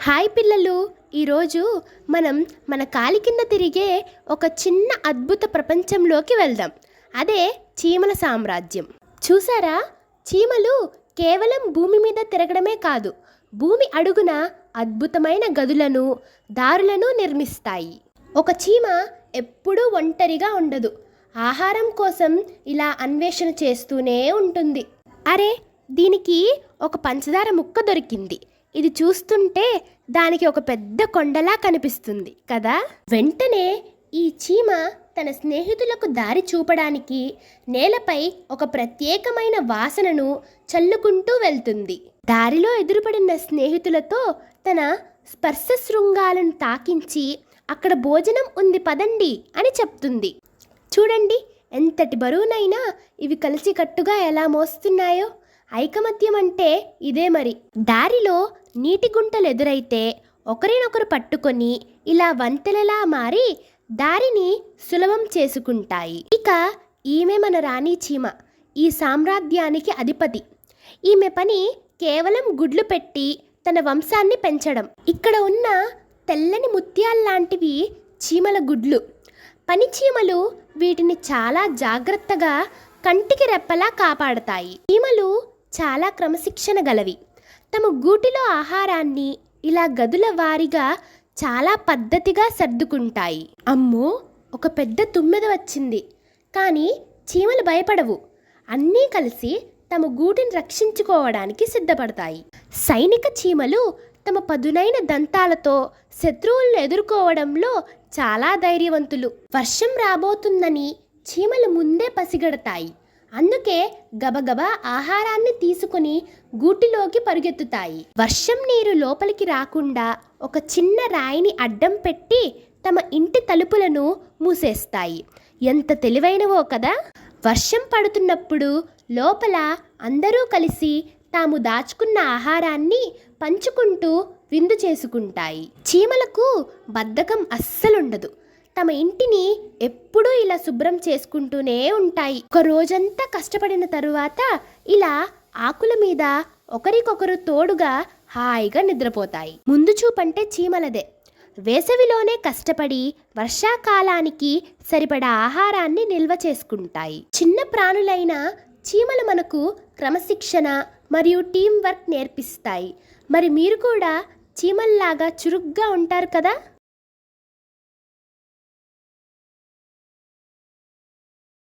Hi పిల్లలు, ఈరోజు మనం మన కాలి కింద తిరిగే ఒక చిన్న అద్భుత ప్రపంచంలోకి వెళ్దాం. అదే చీమల సామ్రాజ్యం. చూసారా, చీమలు కేవలం భూమి మీద తిరగడమే కాదు, భూమి అడుగున అద్భుతమైన గదులను, దారులను నిర్మిస్తాయి. ఒక చీమ ఎప్పుడూ ఒంటరిగా ఉండదు. ఆహారం కోసం ఇలా అన్వేషణ చేస్తూనే ఉంటుంది. అరే, దీనికి ఒక పంచదార ముక్క దొరికింది. ఇది చూస్తుంటే దానికి ఒక పెద్ద కొండలా కనిపిస్తుంది కదా. వెంటనే ఈ చీమ తన స్నేహితులకు దారి చూపడానికి నేలపై ఒక ప్రత్యేకమైన వాసనను చల్లుకుంటూ వెళ్తుంది. దారిలో ఎదురుపడిన స్నేహితులతో తన స్పర్శ శృంగాలను తాకించి అక్కడ భోజనం ఉంది పదండి అని చెప్తుంది. చూడండి, ఎంతటి బరువునైనా ఇవి కలిసికట్టుగా ఎలా మోస్తున్నాయో. ఐకమత్యం అంటే ఇదే మరి. దారిలో నీటి గుంటలు ఎదురైతే ఒకరినొకరు పట్టుకొని ఇలా వంతెనలా మారి దారిని సులభం చేసుకుంటాయి. ఇక ఈమె మన రాణి చీమ, ఈ సామ్రాజ్యానికి అధిపతి. ఈమె పని కేవలం గుడ్లు పెట్టి తన వంశాన్ని పెంచడం. ఇక్కడ ఉన్న తెల్లని ముత్యాల్లాంటివి చీమల గుడ్లు. పని చీమలు వీటిని చాలా జాగ్రత్తగా కంటికి రెప్పలా కాపాడతాయి. చీమలు చాలా క్రమశిక్షణ గలవి. తమ గూటిలో ఆహారాన్ని ఇలా గదుల వారీగా చాలా పద్ధతిగా సర్దుకుంటాయి. అమ్మో, ఒక పెద్ద తుమ్మెద వచ్చింది. కానీ చీమలు భయపడవు. అన్నీ కలిసి తమ గూటిని రక్షించుకోవడానికి సిద్ధపడతాయి. సైనిక చీమలు తమ పదునైన దంతాలతో శత్రువులను ఎదుర్కోవడంలో చాలా ధైర్యవంతులు. వర్షం రాబోతుందని చీమలు ముందే పసిగడతాయి. అందుకే గబగబా ఆహారాన్ని తీసుకుని గూటిలోకి పరుగెత్తుతాయి. వర్షం నీరు లోపలికి రాకుండా ఒక చిన్న రాయిని అడ్డం పెట్టి తమ ఇంటి తలుపులను మూసేస్తాయి. ఎంత తెలివైనవో కదా. వర్షం పడుతున్నప్పుడు లోపల అందరూ కలిసి తాము దాచుకున్న ఆహారాన్ని పంచుకుంటూ విందు చేసుకుంటాయి. చీమలకు బద్ధకం అస్సలుండదు. తమ ఇంటిని ఎప్పుడూ ఇలా శుభ్రం చేసుకుంటూనే ఉంటాయి. ఒక రోజంతా కష్టపడిన తరువాత ఇలా ఆకుల మీద ఒకరికొకరు తోడుగా హాయిగా నిద్రపోతాయి. ముందు చూపంటే చీమలదే. వేసవిలోనే కష్టపడి వర్షాకాలానికి సరిపడా ఆహారాన్ని నిల్వ చేసుకుంటాయి. చిన్న ప్రాణులైన చీమలు మనకు క్రమశిక్షణ మరియు టీం వర్క్ నేర్పిస్తాయి. మరి మీరు కూడా చీమల్లాగా చురుగ్గా ఉంటారు కదా.